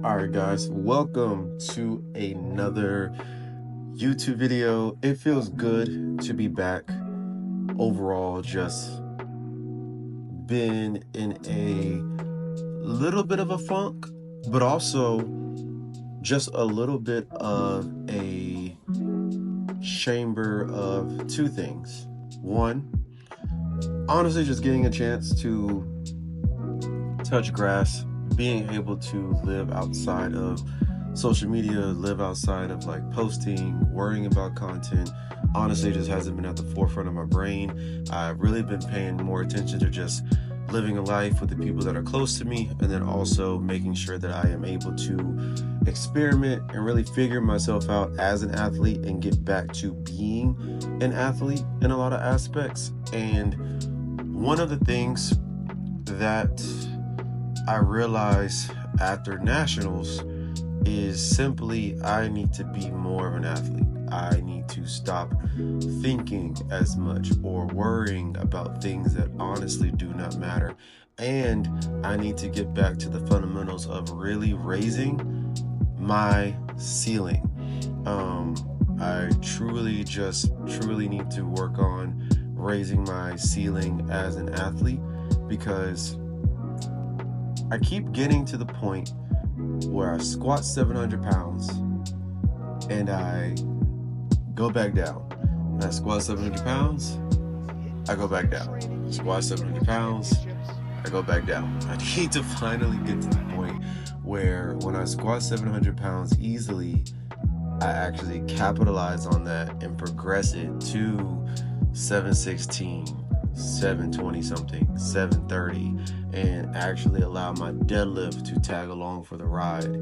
Alright guys, welcome to another YouTube video. It feels good to be back. Overall, just been in a little bit of a funk, but also just a little bit of a chamber of two things. One, honestly just getting a chance to touch grass, being able to live outside of social media, live outside of like posting, worrying about content, honestly just hasn't been at the forefront of my brain. I've really been paying more attention to just living a life with the people that are close to me, and then also making sure that I am able to experiment and really figure myself out as an athlete and get back to being an athlete in a lot of aspects. And one of the things that I realized after nationals is simply I need to be more of an athlete. I need to stop thinking as much or worrying about things that honestly do not matter. And I need to get back to the fundamentals of really raising my ceiling. I truly need to work on raising my ceiling as an athlete, because I keep getting to the point where I squat 700 pounds and I go back down. And I squat 700 pounds, I go back down. Squat 700 pounds, I go back down. I need to finally get to the point where when I squat 700 pounds easily, I actually capitalize on that and progress it to 716, 720 something, 730, and actually allow my deadlift to tag along for the ride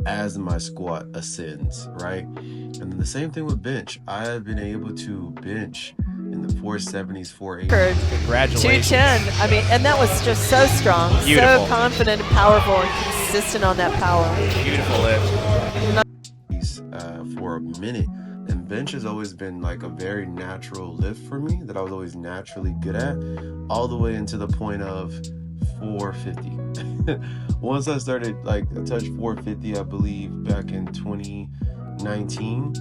as my squat ascends, right? And then the same thing with bench. I have been able to bench in the 470s, 480s. Congratulations. 210. I mean, and that was just so strong, Beautiful. so confident and powerful and consistent on that power. Beautiful lift. For a minute. And bench has always been like a very natural lift for me that I was always naturally good at, all the way into the point of 450. Once I started, like, I touched 450, I believe, back in 2019.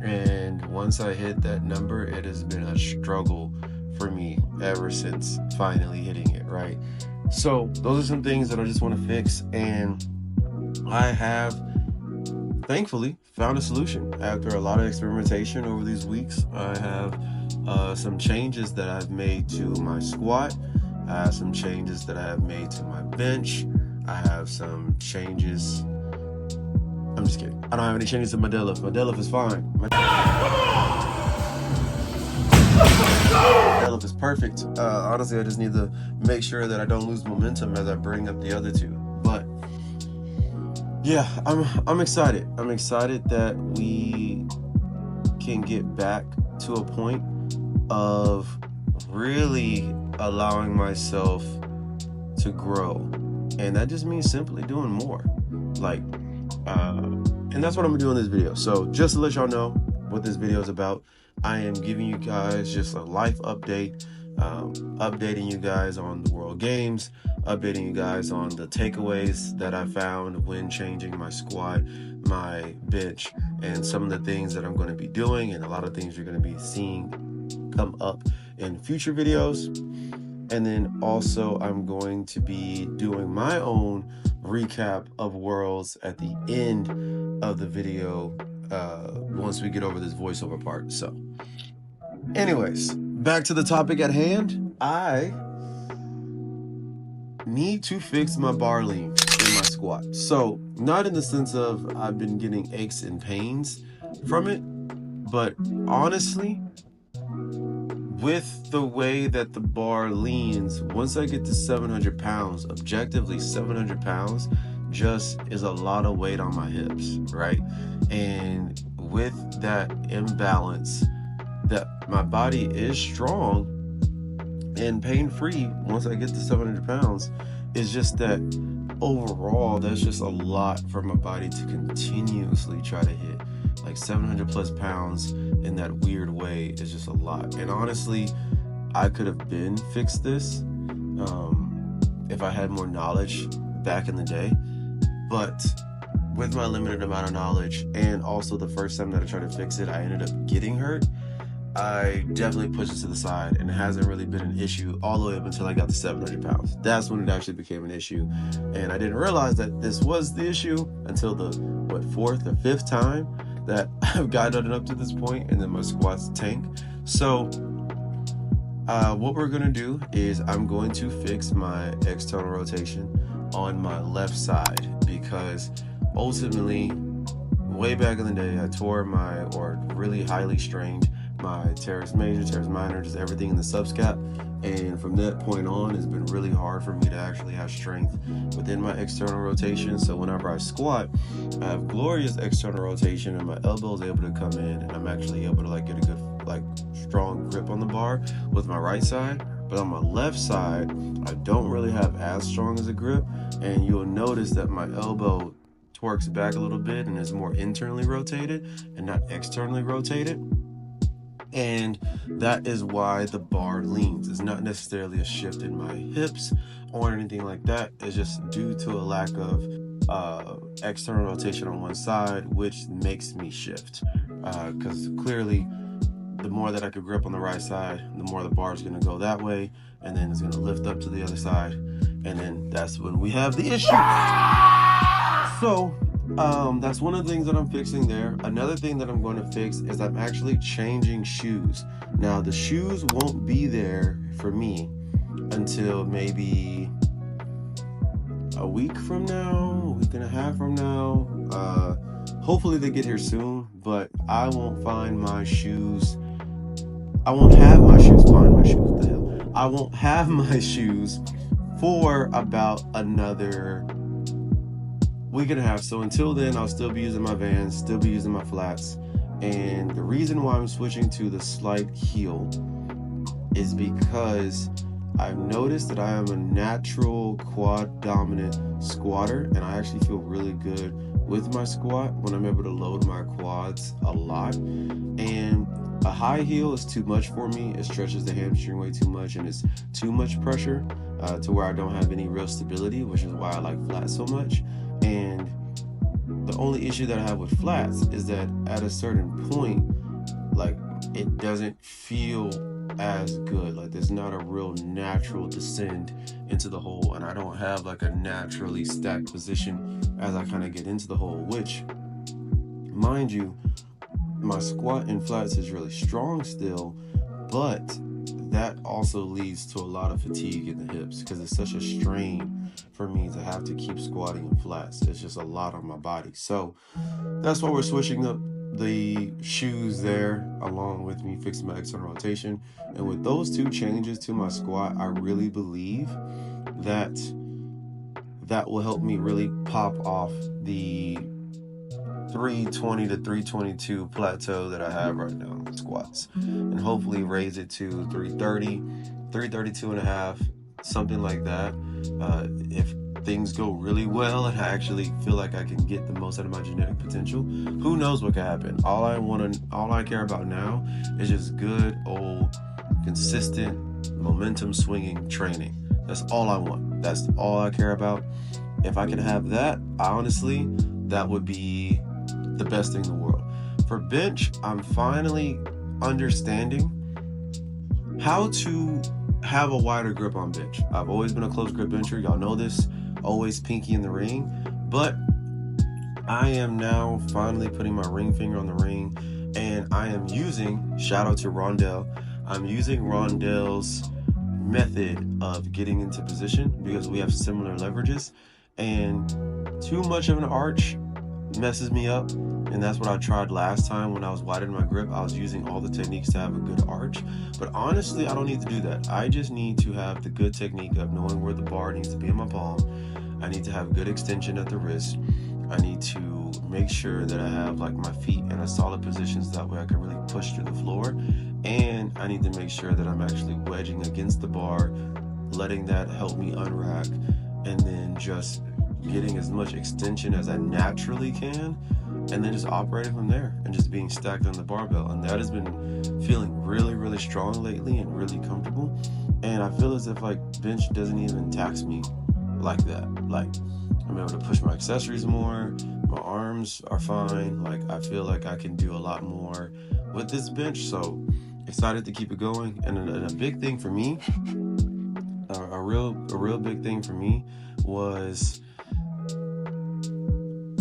And once I hit that number, it has been a struggle for me ever since finally hitting it, right? So those are some things that I just want to fix. And I have thankfully found a solution after a lot of experimentation over these weeks. I have some changes that I've made to my squat. I have some changes that I have made to my bench. I have some changes. I'm just kidding. I don't have any changes to my deadlift. My deadlift is fine. My deadlift is perfect. Honestly, I just need to make sure that I don't lose momentum as I bring up the other two. But yeah, I'm excited. I'm excited that we can get back to a point of really allowing myself to grow. And that just means simply doing more. Like, and that's what I'm gonna do in this video. So just to let y'all know what this video is about, I am giving you guys just a life update, updating you guys on the World Games, updating you guys on the takeaways that I found when changing my squat, my bench, and some of the things that I'm going to be doing, and a lot of things you're going to be seeing come up in future videos. And then also I'm going to be doing my own recap of Worlds at the end of the video once we get over this voiceover part. So anyways, back to the topic at hand. I need to fix my bar lean in my squat. So not in the sense of I've been getting aches and pains from it, but honestly, with the way that the bar leans, once I get to 700 pounds, objectively 700 pounds just is a lot of weight on my hips, right? And with that imbalance, that my body is strong and pain-free once I get to 700 pounds, it's just that overall that's just a lot for my body to continuously try to hit. Like 700 plus pounds in that weird way is just a lot. And honestly, I could have been fixed this if I had more knowledge back in the day, but with my limited amount of knowledge, and also the first time that I tried to fix it, I ended up getting hurt. I definitely pushed it to the side, and it hasn't really been an issue all the way up until I got to 700 pounds. That's when it actually became an issue, and I didn't realize that this was the issue until the, fourth or fifth time that I've gotten up to this point, and then my squats tank. So what we're going to do is I'm going to fix my external rotation on my left side, because ultimately, way back in the day, I tore really highly strained my teres major, teres minor, just everything in the subscap. And from that point on, it's been really hard for me to actually have strength within my external rotation. So whenever I squat, I have glorious external rotation, and my elbow is able to come in, and I'm actually able to get a good, strong grip on the bar with my right side. But on my left side, I don't really have as strong as a grip, and you'll notice that my elbow twerks back a little bit and is more internally rotated and not externally rotated. And that is why the bar leans. It's not necessarily a shift in my hips or anything like that. It's just due to a lack of external rotation on one side, which makes me shift. Because clearly, the more that I could grip on the right side, the more the bar is going to go that way, and then it's going to lift up to the other side, and then that's when we have the issue. So that's one of the things that I'm fixing there. Another thing that I'm going to fix is I'm actually changing shoes. Now, the shoes won't be there for me until maybe a week from now, a week and a half from now. Hopefully they get here soon, but I won't find my shoes. I won't have my shoes. Find my shoes. What the hell? I won't have my shoes for about another week and a half. So until then, I'll still be using my Vans, still be using my flats. And the reason why I'm switching to the slight heel is because I've noticed that I am a natural quad dominant squatter, and I actually feel really good with my squat when I'm able to load my quads a lot. And a high heel is too much for me. It stretches the hamstring way too much, and it's too much pressure to where I don't have any real stability, which is why I like flats so much. And the only issue that I have with flats is that at a certain point, it doesn't feel as good. There's not a real natural descend into the hole, and I don't have a naturally stacked position as I kind of get into the hole, which, mind you, my squat in flats is really strong still, but that also leads to a lot of fatigue in the hips because it's such a strain for me to have to keep squatting in flats. It's just a lot on my body. So that's why we're switching up the shoes there, along with me fixing my external rotation. And with those two changes to my squat, I really believe that will help me really pop off the 320 to 322 plateau that I have right now in squats, and hopefully raise it to 330, 332 and a half, something like that. If things go really well and I actually feel like I can get the most out of my genetic potential, who knows what can happen. All I care about now is just good old consistent momentum swinging training. That's all I want. That's all I care about. If I could have that, honestly, that would be the best thing in the world. For bench, I'm finally understanding how to have a wider grip on bench. I've always been a close grip bencher. Y'all know this. Always pinky in the ring. But I am now finally putting my ring finger on the ring, and I am using, shout out to Rondell, I'm using Rondell's method of getting into position because we have similar leverages, and too much of an arch messes me up, and that's what I tried last time when I was widening my grip. I was using all the techniques to have a good arch, but honestly, I don't need to do that. I just need to have the good technique of knowing where the bar needs to be in my palm. I need to have good extension at the wrist. I need to make sure that I have my feet in a solid position so that way I can really push through the floor, and I need to make sure that I'm actually wedging against the bar, letting that help me unrack, and then just getting as much extension as I naturally can, and then just operating from there and just being stacked on the barbell. And that has been feeling really, really strong lately and really comfortable. And I feel as if bench doesn't even tax me like that. I'm able to push my accessories more. My arms are fine. Like, I feel like I can do a lot more with this bench. So excited to keep it going. And a big thing for me, a real big thing for me was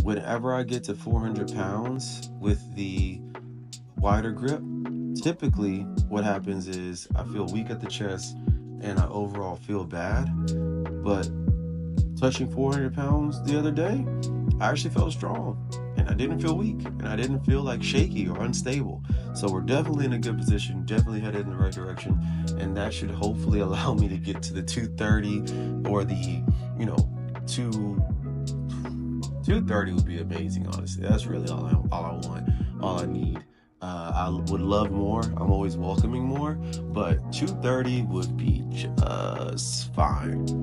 whenever I get to 400 pounds with the wider grip, typically what happens is I feel weak at the chest and I overall feel bad. But touching 400 pounds the other day, I actually felt strong and I didn't feel weak and I didn't feel like shaky or unstable. So we're definitely in a good position, definitely headed in the right direction, and that should hopefully allow me to get to the 230 or the, 230 would be amazing, honestly. That's really all I want, all I need. I would love more. I'm always welcoming more, but 230 would be just fine. For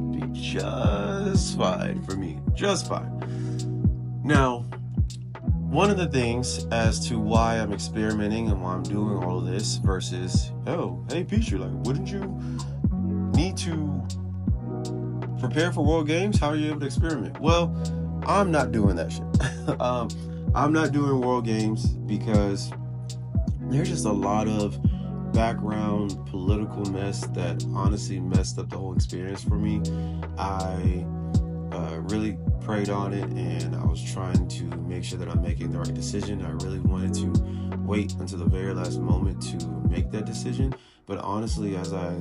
me. Just fine. Now, one of the things as to why I'm experimenting and why I'm doing all of this versus, hey, Peach, like, wouldn't you need to prepare for World Games? How are you able to experiment? Well, I'm not doing that shit. I'm not doing World Games because there's just a lot of background political mess that honestly messed up the whole experience for me. I really prayed on it, and I was trying to make sure that I'm making the right decision. I really wanted to wait until the very last moment to make that decision. But honestly, as I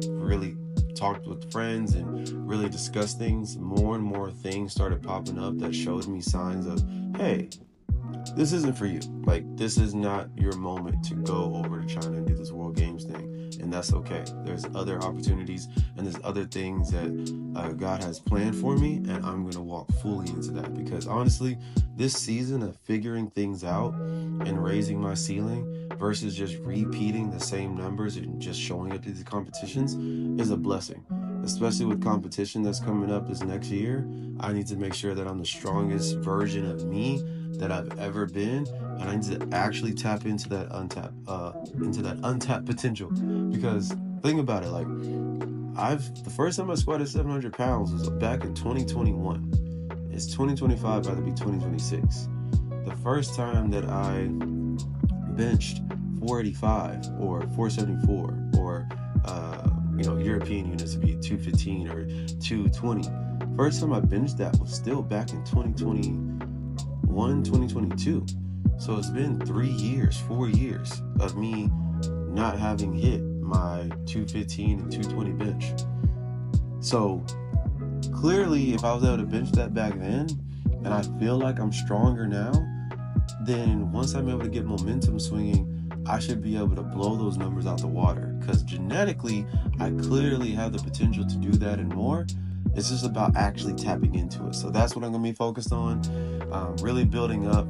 really talked with friends and really discussed things, more and more things started popping up that showed me signs of, hey, this isn't for you. Like, this is not your moment to go over to China and do this World Games thing. And that's okay. There's other opportunities and there's other things that God has planned for me, and I'm going to walk fully into that. Because honestly, this season of figuring things out and raising my ceiling versus just repeating the same numbers and just showing up to these competitions is a blessing. Especially with competition that's coming up this next year, I need to make sure that I'm the strongest version of me that I've ever been, and I need to actually tap into that untapped potential. Because think about it, like, the first time I squatted 700 pounds was back in 2021. It's 2025, about to be 2026. The first time that I benched 485 or 474 or European units would be 215 or 220. First time I benched that was still back in 2022. So it's been 4 years of me not having hit my 215 and 220 bench. So clearly, if I was able to bench that back then, and I feel like I'm stronger now, then once I'm able to get momentum swinging, I should be able to blow those numbers out the water. Because genetically, I clearly have the potential to do that and more. It's just about actually tapping into it. So that's what I'm going to be focused on. Really building up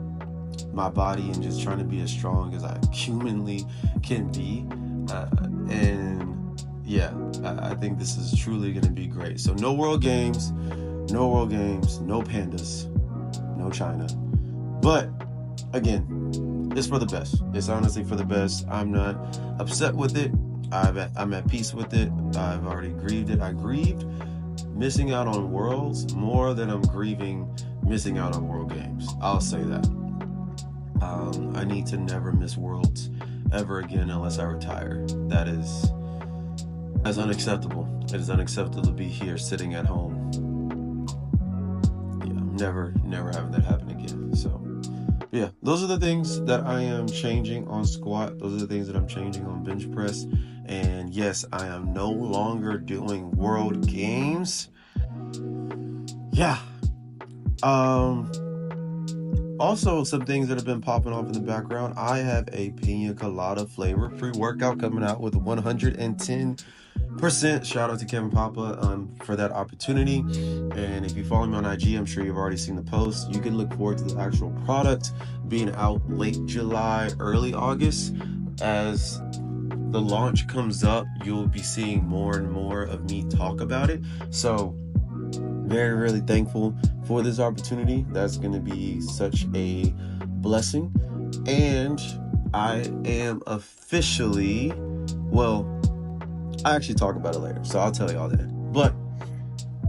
my body and just trying to be as strong as I humanly can be. I think this is truly going to be great. So no World Games, no pandas, no China. But again, it's for the best. It's honestly for the best. I'm not upset with it. I'm at peace with it. I've already grieved it. I grieved missing out on Worlds more than I'm grieving missing out on World Games. I'll say that. I need to never miss Worlds ever again unless I retire. That is unacceptable. It is unacceptable to be here sitting at home. Yeah, I'm never having that happen again. So yeah, those are the things that I am changing on squat. Those are the things that I'm changing on bench press. And yes, I am no longer doing World Games. Yeah. Also, some things that have been popping off in the background. I have a pina colada flavor pre-workout coming out with 110%. Shout out to Kevin Papa for that opportunity. And if you follow me on IG, I'm sure you've already seen the post. You can look forward to the actual product being out late July, early August. As the launch comes up, you'll be seeing more and more of me talk about it. So very, really thankful for this opportunity. That's going to be such a blessing. And I am officially, I actually talk about it later, so I'll tell y'all that. But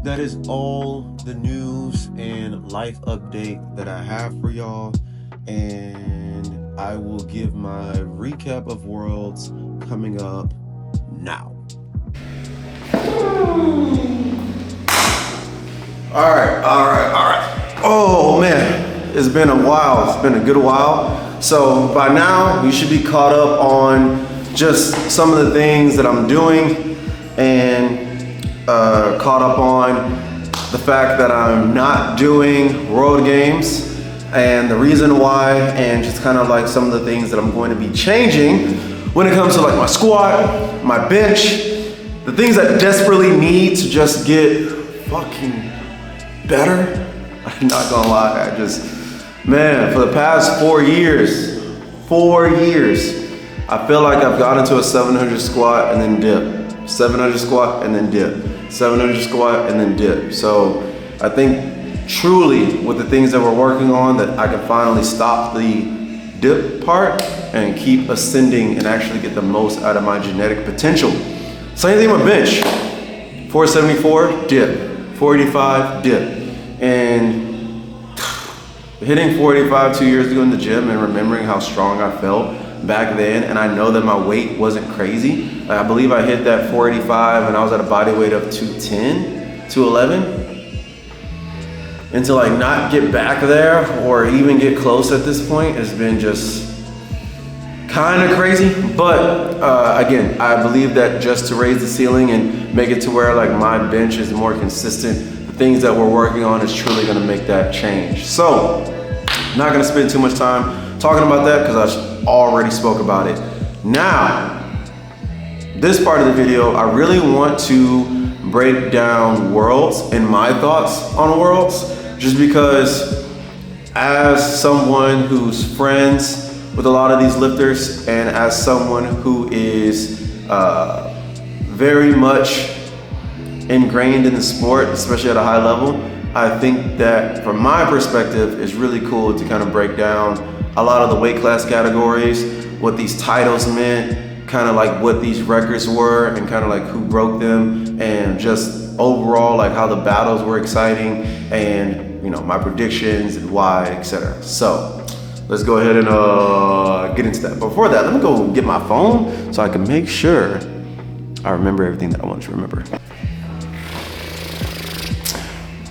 that is all the news and life update that I have for y'all. And I will give my recap of Worlds coming up now. All right. Oh man, it's been a while. It's been a good while. So by now, you should be caught up on just some of the things that I'm doing and caught up on the fact that I'm not doing World Games and the reason why, and just kind of like some of the things that I'm going to be changing when it comes to like my squat, my bench, the things that desperately need to just get fucking better. I'm not gonna lie, man, for the past 4 years, I feel like I've gotten to a 700 squat and then dip, 700 squat and then dip, 700 squat and then dip. So I think truly with the things that we're working on that I can finally stop the dip part and keep ascending and actually get the most out of my genetic potential. Same thing with bench, 474, dip, 485, dip. And hitting 485 2 years ago in the gym and remembering how strong I felt back then, and I know that my weight wasn't crazy. Like, I believe I hit that 485 and I was at a body weight of 210, 211. And to like not get back there or even get close at this point has been just kind of crazy. But again, I believe that just to raise the ceiling and make it to where like my bench is more consistent, the things that we're working on is truly gonna make that change. So, not gonna spend too much time talking about that because I already spoke about it. Now, this part of the video, I really want to break down Worlds and my thoughts on Worlds, just because as someone who's friends with a lot of these lifters and as someone who is very much ingrained in the sport, especially at a high level, I think that from my perspective, it's really cool to kind of break down a lot of the weight class categories, what these titles meant, kind of like what these records were and kind of like who broke them, and just overall like how the battles were exciting and, you know, my predictions and why, etc. So let's go ahead and get into that. Before that, let me go get my phone so I can make sure I remember everything that I want to remember.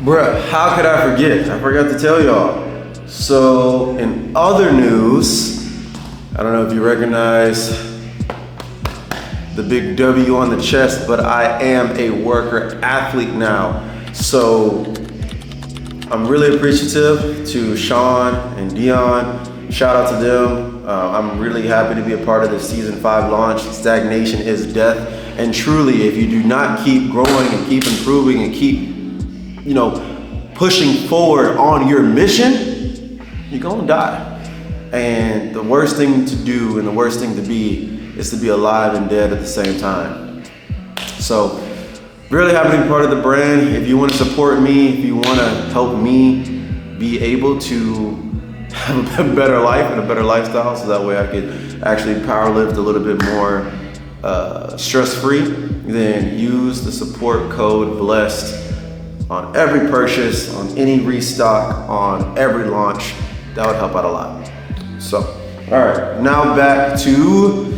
Bruh, how could I forget? I forgot to tell y'all. So in other news, I don't know if you recognize the big W on the chest, but I am a worker athlete now. So I'm really appreciative to Sean and Dion. Shout out to them. I'm really happy to be a part of the season 5 launch. Stagnation is death. And truly, if you do not keep growing and keep improving and keep, you know, pushing forward on your mission, you're gonna die. And the worst thing to do and the worst thing to be is to be alive and dead at the same time. So, really happy to be part of the brand. If you want to support me, if you want to help me be able to have a better life and a better lifestyle, so that way I could actually powerlift a little bit more stress-free, then use the support code BLESSED on every purchase, on any restock, on every launch. That would help out a lot. So, all right, now back to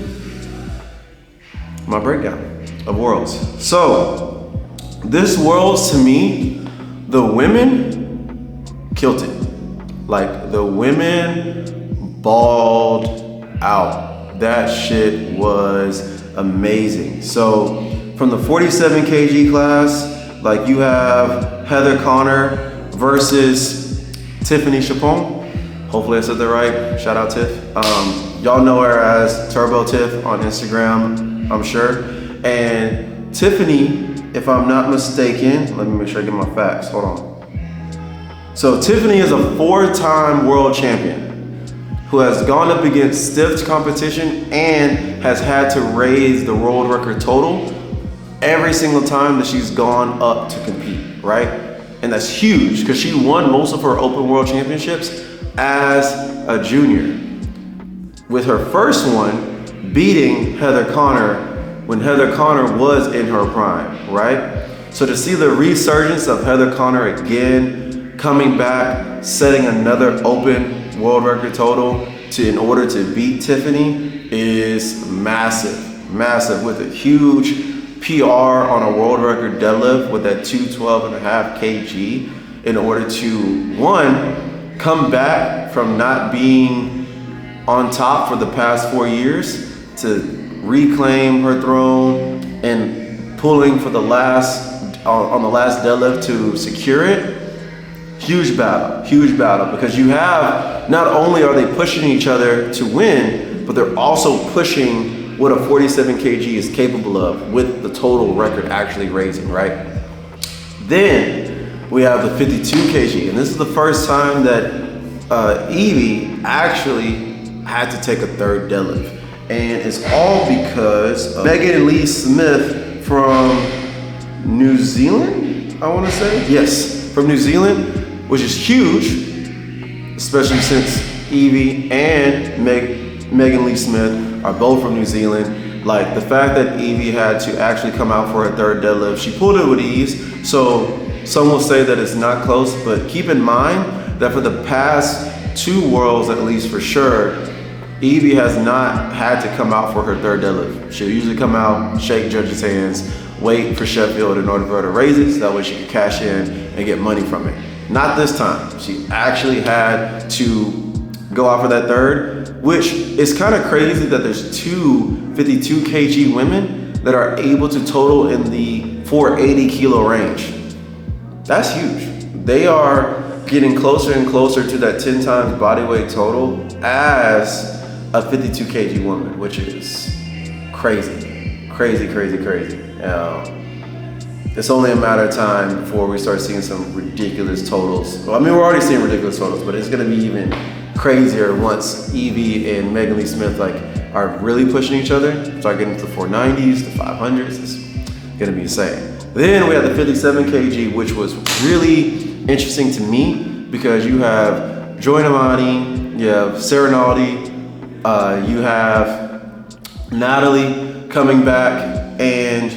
my breakdown of Worlds. So, this Worlds, to me, the women killed it. Like, the women balled out. That shit was amazing. So, from the 47 kg class, like you have Heather Connor versus Tiffany Chapon. Hopefully I said that right. Shout out Tiff. Y'all know her as Turbo Tiff on Instagram, I'm sure. And Tiffany, if I'm not mistaken, let me make sure I get my facts. Hold on. So Tiffany is a 4-time world champion who has gone up against stiff competition and has had to raise the world record total every single time that she's gone up to compete, right? And that's huge because she won most of her open world championships as a junior, with her first one beating Heather Connor when Heather Connor was in her prime, right? So to see the resurgence of Heather Connor again, coming back, setting another open world record total in order to beat Tiffany is massive, massive, with a huge PR on a world record deadlift with that 212.5 kg in order to, one, come back from not being on top for the past 4 years to reclaim her throne and pulling for the last on the last deadlift to secure it. Huge battle, because you have, not only are they pushing each other to win, but they're also pushing what a 47 kg is capable of with the total record actually raising, right? Then we have the 52 kg, and this is the first time that Evie actually had to take a third deadlift. And it's all because of Megan Lee Smith from New Zealand, I want to say. Yes, from New Zealand, which is huge, especially since Evie and Megan Lee Smith are both from New Zealand. Like, the fact that Evie had to actually come out for her third deadlift, she pulled it with ease. So some will say that it's not close, but keep in mind that for the past 2 worlds, at least for sure, Evie has not had to come out for her third deadlift. She'll usually come out, shake judges' hands, wait for Sheffield in order for her to raise it, so that way she can cash in and get money from it. Not this time. She actually had to go out for that third, which is kind of crazy that there's 2 52 kg women that are able to total in the 480 kilo range. That's huge. They are getting closer and closer to that 10 times body weight total as a 52 kg woman, which is crazy, crazy, crazy, crazy. It's only a matter of time before we start seeing some ridiculous totals. Well, I mean, we're already seeing ridiculous totals, but it's gonna be even crazier once Evie and Megan Lee Smith are really pushing each other, start getting to the 490s, the 500s. It's gonna be insane. Then we have the 57 kg, which was really interesting to me because you have Joy Namani, you have Serenaldi, you have Natalie coming back, and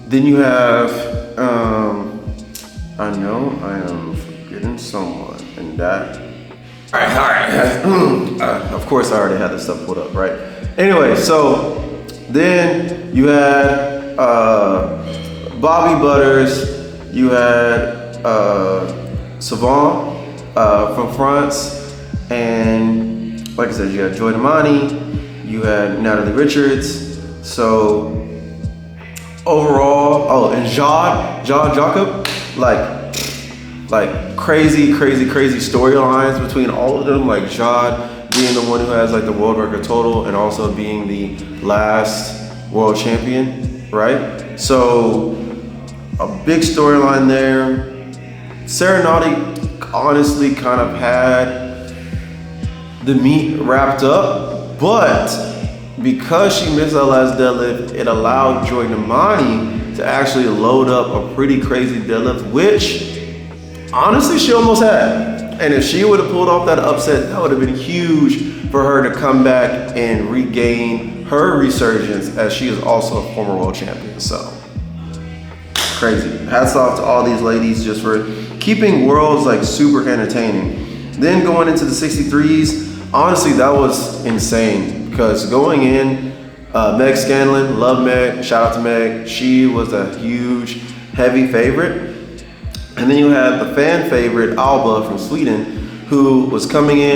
then you have, I know I am forgetting someone, and that, all right. Of course I already had this stuff pulled up, right? Anyway, so then you had Bobby Butters, you had Savant from France, and like I said, you had Joy Namani, you had Natalie Richards. So overall, and Jade Jacob, like crazy storylines between all of them. Like Jade being the one who has like the world record total and also being the last world champion, right? So a big storyline there. Serenati honestly kind of had the meat wrapped up, but because she missed her last deadlift, it allowed Joy Namani to actually load up a pretty crazy deadlift, which honestly she almost had. And if she would have pulled off that upset, that would have been huge for her to come back and regain her resurgence, as she is also a former world champion. So crazy. Hats off to all these ladies just for keeping worlds like super entertaining. Then going into the 63s, honestly, that was insane because going in, Meg Scanlon, love Meg, shout out to Meg. She was a huge, heavy favorite. And then you had the fan favorite, Alba from Sweden, who was coming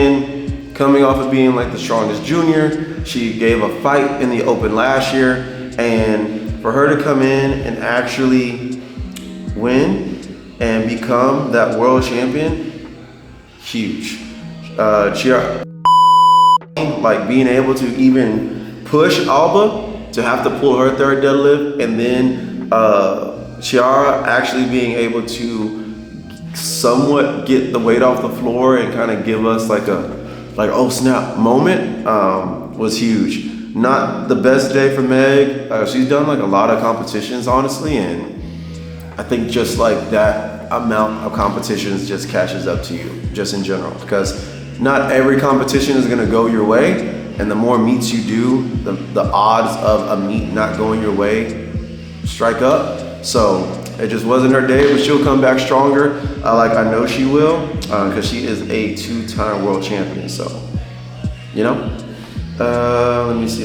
off of being like the strongest junior. She gave a fight in the Open last year, and for her to come in and actually win and become that world champion, huge. Like being able to even push Alba to have to pull her third deadlift, and then Chiara actually being able to somewhat get the weight off the floor and kind of give us like oh snap moment was huge. Not the best day for Meg. She's done like a lot of competitions, honestly, and I think just like that amount of competitions just catches up to you just in general, because not every competition is gonna go your way, and the more meets you do, the odds of a meet not going your way strike up. So It just wasn't her day, but she'll come back stronger. I know she will, because she is a 2-time world champion. So, you know. Let me see.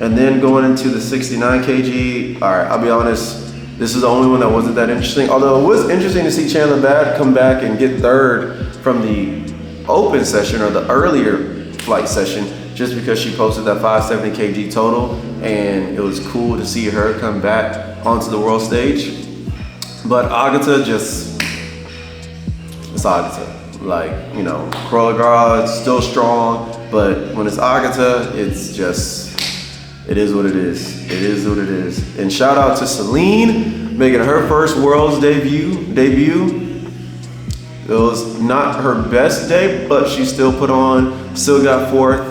And then going into the 69 kg. All right, I'll be honest. This is the only one that wasn't that interesting. Although it was interesting to see Chandler Bad come back and get third from the open session or the earlier flight session, just because she posted that 570 kg total, and it was cool to see her come back onto the world stage. But Agata it's Agata. Like, you know, Corolla Girl is still strong, but when it's Agata, it's just, it is what it is. It is what it is. And shout out to Celine making her first Worlds debut. It was not her best day, but she still put on, still got fourth.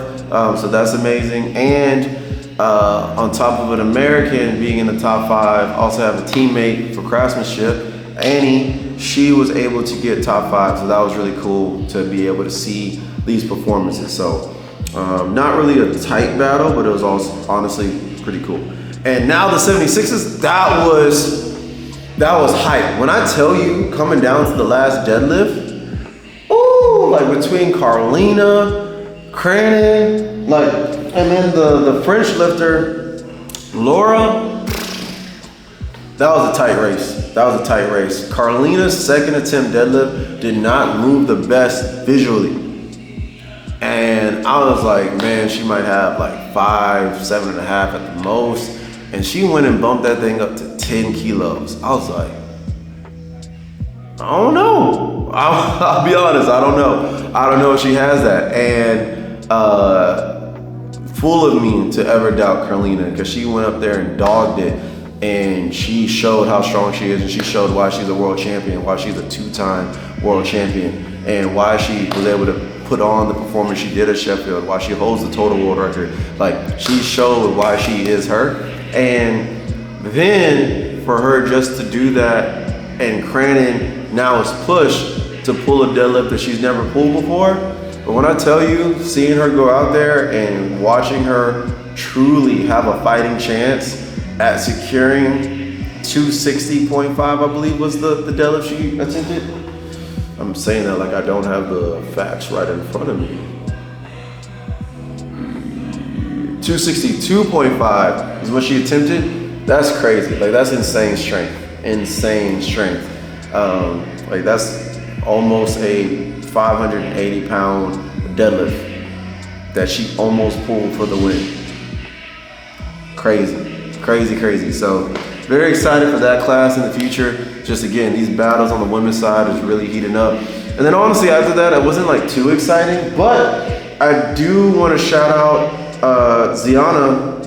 So that's amazing. And on top of an American being in the top 5, also have a teammate for craftsmanship, Annie. She was able to get top 5, so that was really cool to be able to see these performances. So not really a tight battle, but it was also honestly pretty cool. And now the 76s, that was hype. When I tell you, coming down to the last deadlift, ooh, like between Carlina, Cranen, and then the French lifter, Laura, that was a tight race. Carlina's second attempt deadlift did not move the best visually. And I was like, man, she might have like 5, 7.5 at the most. And she went and bumped that thing up to 10 kilos. I was like, I don't know. I'll be honest, I don't know. I don't know if she has that. And full of me to ever doubt Carlina, because she went up there and dogged it. And she showed how strong she is, and she showed why she's a world champion, why she's a 2-time world champion, and why she was able to put on the performance she did at Sheffield, why she holds the total world record. Like, she showed why she is her. And then for her just to do that, and Cranen now is pushed to pull a deadlift that she's never pulled before. But when I tell you, seeing her go out there and watching her truly have a fighting chance at securing 260.5, I believe was the deadlift she attempted. I'm saying that like I don't have the facts right in front of me. 262.5 is what she attempted. That's crazy. Like, that's insane strength. Like, that's almost a 580-pound deadlift that she almost pulled for the win. Crazy. So very excited for that class in the future. Just again, these battles on the women's side is really heating up. And then honestly, after that, it wasn't like too exciting, but I do want to shout out Ziana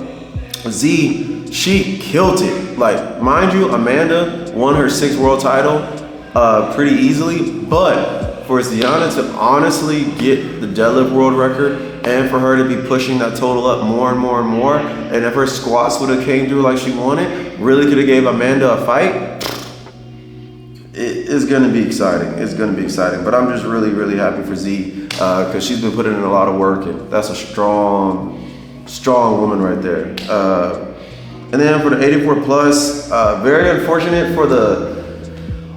Z. She killed it. Like, mind you, Amanda won her 6th world title pretty easily, but for Ziana to honestly get the deadlift world record, and for her to be pushing that total up more and more and more, and if her squats would have came through like she wanted, really could have gave Amanda a fight, it is going to be exciting. It's going to be exciting. But I'm just really, really happy for Z, because she's been putting in a lot of work, and that's a strong woman right there. And then for the 84 plus, very unfortunate for the,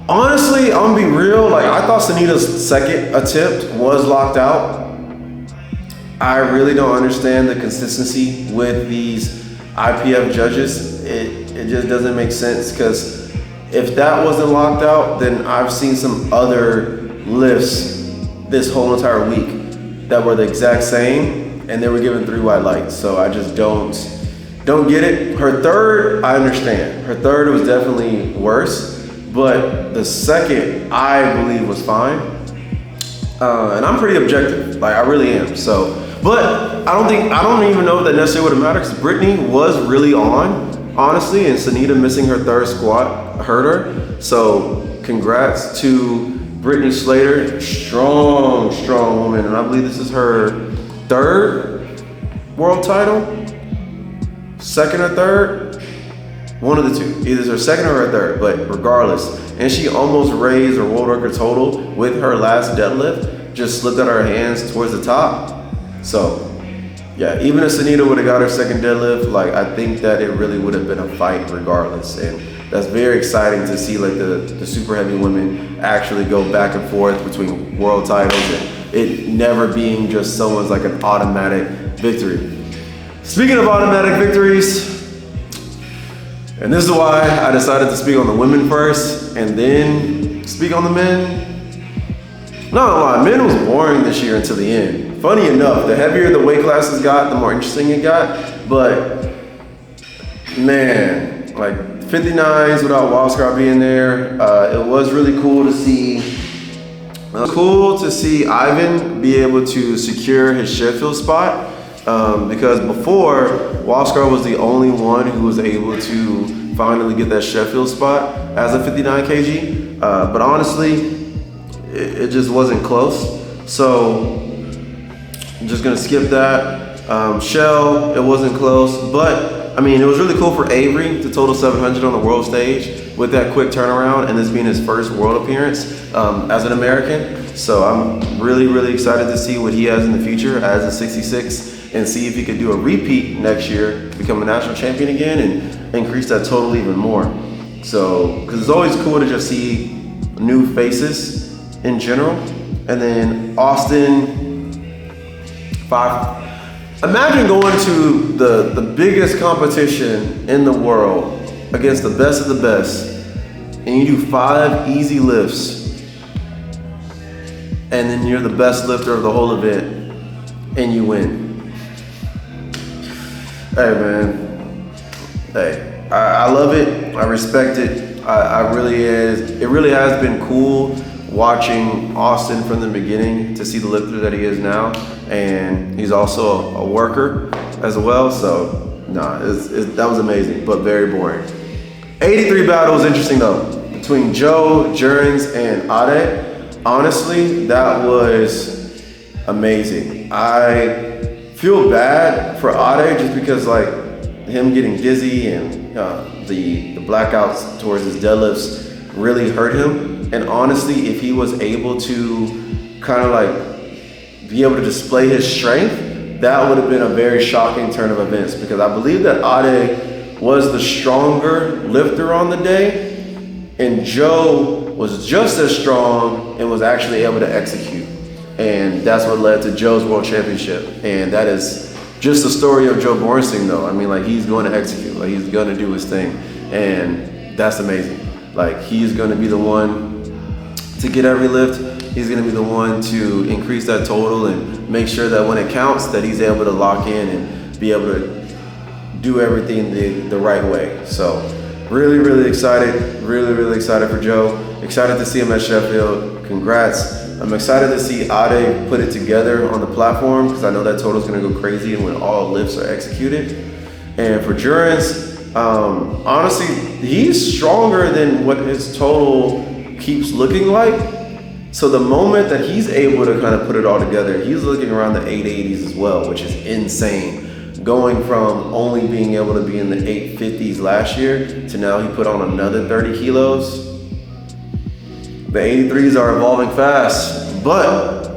honestly, I'm gonna be real, like, I thought Sunita's second attempt was locked out. I really don't understand the consistency with these IPF judges. It just doesn't make sense, because if that wasn't locked out, then I've seen some other lifts this whole entire week that were the exact same, and they were given 3 white lights. So I just don't get it. Her third, I understand. Her third was definitely worse, but the second I believe was fine. And I'm pretty objective, like, I really am. So, but I don't even know if that necessarily would have mattered, because Brittany was really on, honestly, and Sunita missing her third squat hurt her. So congrats to Brittany Slater, strong woman, and I believe this is her 3rd world title, 2nd or 3rd, one of the 2. Either it's her 2nd or her 3rd, but regardless. And she almost raised her world record total with her last deadlift, just slipped out of her hands towards the top. So yeah, even if Sunita would have got her 2nd deadlift, like, I think that it really would have been a fight regardless. And that's very exciting to see like the super heavy women actually go back and forth between world titles and it never being just someone's like an automatic victory. Speaking of automatic victories, and this is why I decided to speak on the women first and then speak on the men. Not gonna lie, men was boring this year until the end. Funny enough, the heavier the weight classes got, the more interesting it got. But man, like 59s without Wildcard being there, it was really cool to see. Cool to see Ivan be able to secure his Sheffield spot. Because before, Wildcard was the only one who was able to finally get that Sheffield spot as a 59 kg. But honestly, it just wasn't close. So I'm just gonna skip that. Shell, it wasn't close, but I mean, it was really cool for Avery to total 700 on the world stage with that quick turnaround and this being his first world appearance as an American. So I'm really, really excited to see what he has in the future as a 66 and see if he could do a repeat next year, become a national champion again and increase that total even more. So, because it's always cool to just see new faces in general. And then Austin, 5. Imagine going to the biggest competition in the world against the best of the best and you do 5 easy lifts and then you're the best lifter of the whole event and you win. Hey man, hey, I love it, I respect it. It really has been cool watching Austin from the beginning to see the lifter that he is now, and he's also a worker as well. So that was amazing, but very boring. 83 battle was interesting though, between Joe, Jurgens, and Ade. Honestly, that was amazing. I feel bad for Ade just because like him getting dizzy and the blackouts towards his deadlifts really hurt him. And honestly, if he was able to kind of like be able to display his strength, that would have been a very shocking turn of events because I believe that Ade was the stronger lifter on the day and Joe was just as strong and was actually able to execute. And that's what led to Joe's world championship. And that is just the story of Joe Bornstein though. I mean, like he's going to execute, like he's going to do his thing. And that's amazing. Like he's going to be the one to get every lift. He's going to be the one to increase that total and make sure that when it counts that he's able to lock in and be able to do everything the right way. So really, really excited. Really, really excited for Joe. Excited to see him at Sheffield. Congrats. I'm excited to see Ade put it together on the platform because I know that total is going to go crazy when all lifts are executed. And for Jurgens, honestly, he's stronger than what his total keeps looking like. So the moment that he's able to kind of put it all together, he's looking around the 880s as well, which is insane. Going from only being able to be in the 850s last year to now he put on another 30 kilos. The 83s are evolving fast, but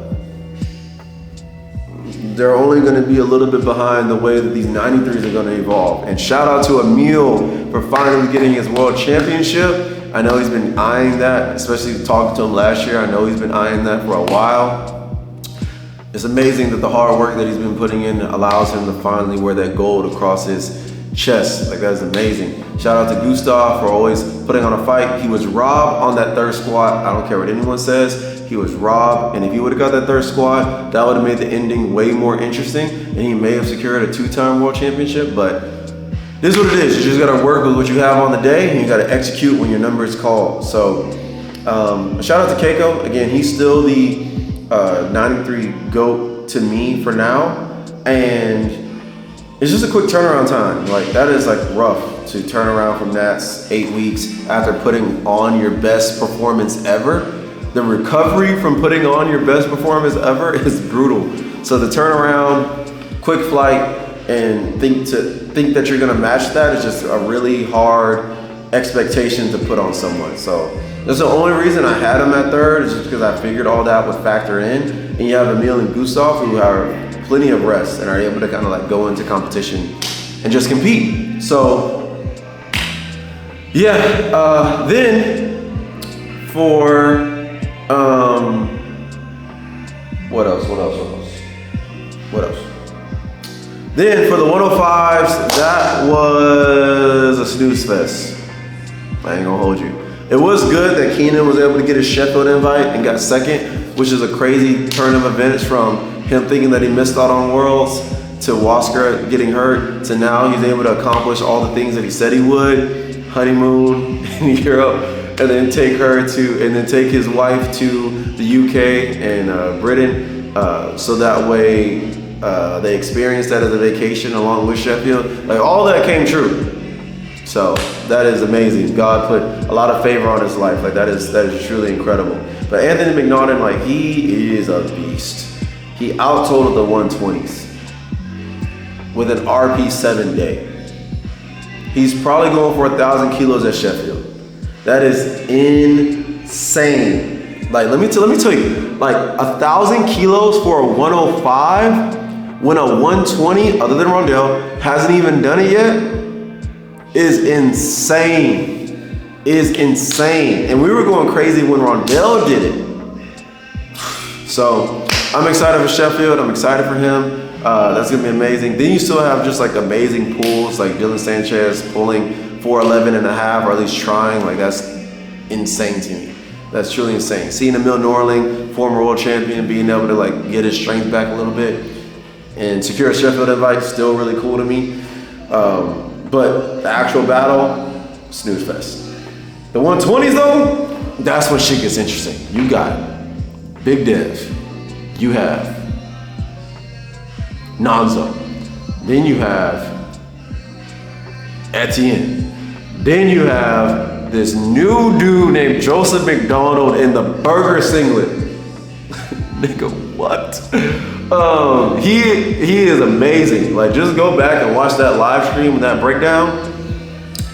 they're only going to be a little bit behind the way that these 93s are going to evolve. And shout out to Emil for finally getting his world championship. I know he's been eyeing that, especially talking to him last year. I know he's been eyeing that for a while. It's amazing that the hard work that he's been putting in allows him to finally wear that gold across his chest. Like, that is amazing. Shout out to Gustav for always putting on a fight. He was robbed on that third squat. I don't care what anyone says. He was robbed, and if he would have got that third squat, that would have made the ending way more interesting, and he may have secured a 2-time world championship. But this is what it is. You just gotta work with what you have on the day, and you gotta execute when your number is called. So shout out to Keiko. Again, he's still the 93 GOAT to me for now, and it's just a quick turnaround time. Like, that is like rough to turn around from Nats 8 weeks after putting on your best performance ever. The recovery from putting on your best performance ever is brutal. So the turnaround, quick flight, and think that you're gonna match that is just a really hard expectation to put on someone. So that's the only reason I had him at third, is just because I figured all that would factor in. And you have Emil and Gustav who have plenty of rest and are able to kind of like go into competition and just compete. So Yeah. Then for what else? Then for the 105s, that was a snooze fest. I ain't gonna hold you. It was good that Keenan was able to get his Sheffield invite and got second, which is a crazy turn of events from him thinking that he missed out on Worlds to Wasker getting hurt to now he's able to accomplish all the things that he said he would. Honeymoon in Europe, and then take his wife to the UK and Britain, so that way they experienced that as a vacation along with Sheffield. Like all that came true. So that is amazing. God put a lot of favor on his life. Like that is truly incredible. But Anthony McNaughton, like he is a beast. He out-totaled the 120s with an RP7 day. He's probably going for 1,000 kilos at Sheffield. That is insane. Like let me tell you, like 1,000 kilos for a 105 when a 120, other than Rondell, hasn't even done it yet, is insane. And we were going crazy when Rondell did it. So I'm excited for Sheffield. I'm excited for him. That's gonna be amazing. Then you still have just like amazing pulls, like Dylan Sanchez pulling 411 and a half, or at least trying. Like that's insane to me. That's truly insane. Seeing Emil Norling, former world champion, being able to like get his strength back a little bit and secure a Sheffield invite, still really cool to me. But the actual battle, snooze fest. The 120s though, that's when shit gets interesting. You got Big Dev. You have Nonzo. Then you have Etienne. Then you have this new dude named Joseph McDonald in the burger singlet. Nigga, what? He is amazing. Like just go back and watch that live stream and that breakdown.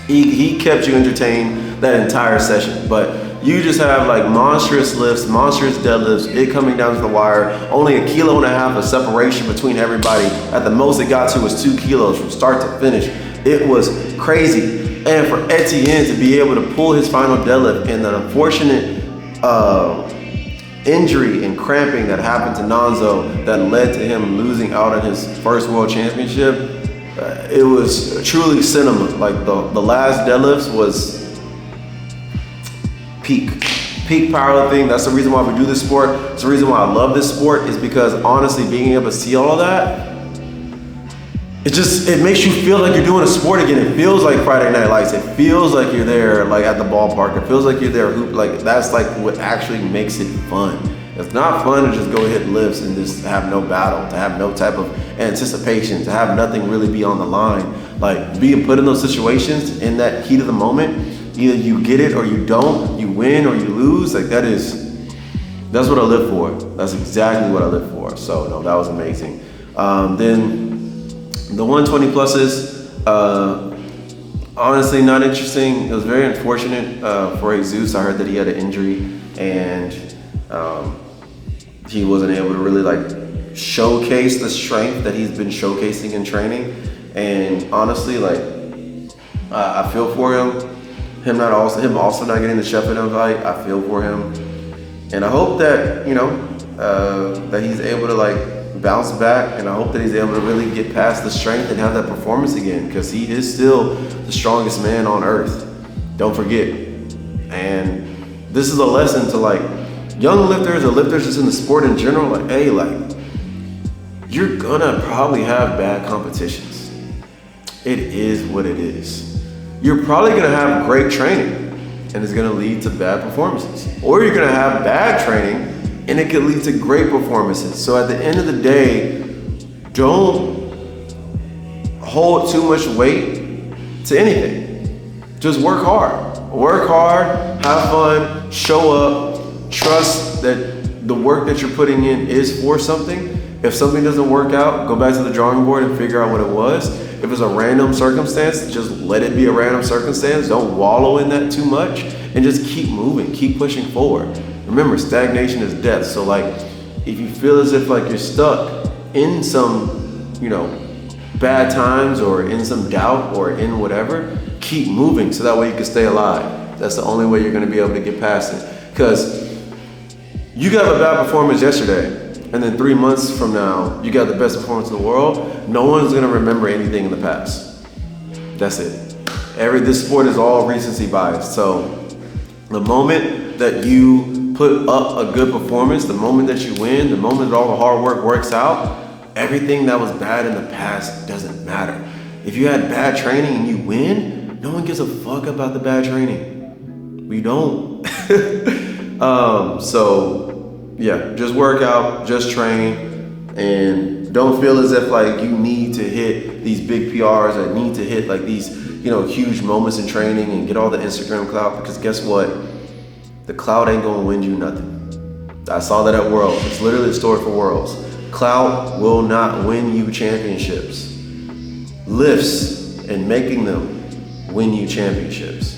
He kept you entertained that entire session. But you just have like monstrous lifts, monstrous deadlifts, it coming down to the wire, only 1.5 kilos of separation between everybody. At the most it got to was 2 kilos from start to finish. It was crazy. And for Etienne to be able to pull his final deadlift and the unfortunate injury and cramping that happened to Nonzo that led to him losing out on his first world championship, it was truly cinema. Like the last deadlifts was peak powerlifting. That's the reason why we do this sport. It's the reason why I love this sport, is because honestly, being able to see all of that, it makes you feel like you're doing a sport again. It feels like Friday Night Lights. It feels like you're there, like at the ballpark. It feels like you're there. Like that's like what actually makes it fun. It's not fun to just go hit lifts and just have no battle, to have no type of anticipation, to have nothing really be on the line. Like being put in those situations in that heat of the moment, either you get it or you don't, you win or you lose. Like that's what I live for. That's exactly what I live for. So no, that was amazing. Then the 120 pluses, honestly not interesting. It was very unfortunate for Jesus. I heard that he had an injury and he wasn't able to really like showcase the strength that he's been showcasing in training. And honestly, like I feel for him. Him also not getting the Sheffield invite. I feel for him, and I hope that that he's able to like bounce back, and I hope that he's able to really get past the strength and have that performance again, because he is still the strongest man on earth. Don't forget. And this is a lesson to like young lifters or lifters just in the sport in general. Like, hey, like you're gonna probably have bad competitions. It is what it is. You're probably gonna have great training and it's gonna lead to bad performances. Or you're gonna have bad training and it could lead to great performances. So at the end of the day, don't hold too much weight to anything. Just work hard. Work hard, have fun, show up, trust that the work that you're putting in is for something. If something doesn't work out, go back to the drawing board and figure out what it was. If it's a random circumstance, just let it be a random circumstance. Don't wallow in that too much and just keep moving, keep pushing forward. Remember, stagnation is death. So like, if you feel as if like you're stuck in some, bad times or in some doubt or in whatever, keep moving so that way you can stay alive. That's the only way you're gonna be able to get past it. Because you got a bad performance yesterday, and then 3 months from now, you got the best performance in the world. No one's gonna remember anything in the past. That's it. This sport is all recency bias. So the moment that you put up a good performance, the moment that you win, the moment that all the hard work works out, everything that was bad in the past doesn't matter. If you had bad training and you win, no one gives a fuck about the bad training. We don't. So yeah, just work out, just train, and don't feel as if like you need to hit these big PRs or need to hit like these, you know, huge moments in training and get all the Instagram clout, because guess what? The clout ain't gonna win you nothing. I saw that at Worlds. It's literally a story for Worlds. Clout will not win you championships. Lifts and making them win you championships.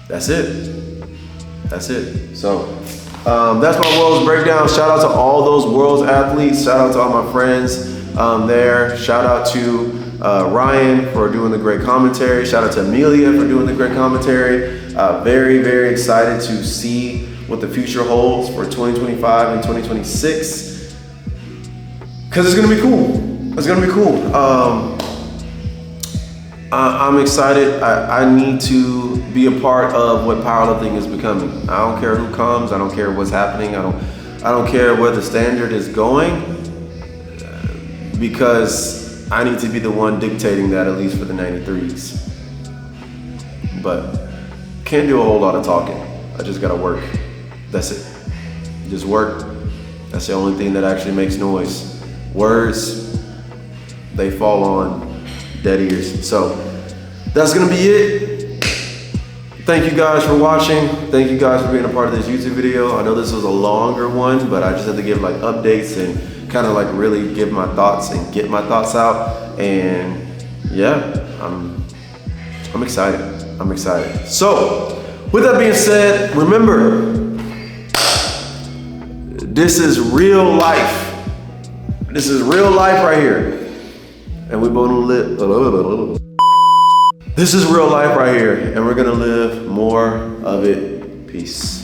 That's it. That's it. So that's my Worlds breakdown. Shout out to all those Worlds athletes. Shout out to all my friends there. Shout out to Ryan for doing the great commentary. Shout out to Amelia for doing the great commentary. Very, very excited to see what the future holds for 2025 and 2026. Because it's going to be cool. It's going to be cool. I'm excited. I need to be a part of what powerlifting is becoming. I don't care who comes. I don't care what's happening. I don't care where the standard is going, because I need to be the one dictating that, at least for the 93s. But can't do a whole lot of talking. I just gotta work. That's it. Just work. That's the only thing that actually makes noise. Words, they fall on dead ears. So that's gonna be it. Thank you guys for watching. Thank you guys for being a part of this YouTube video. I know this was a longer one, but I just had to give like updates and kind of like really give my thoughts and get my thoughts out. And yeah, I'm excited. I'm excited. So with that being said, remember, this is real life. This is real life right here. And we're gonna live. This is real life right here, and we're gonna live more of it. Peace.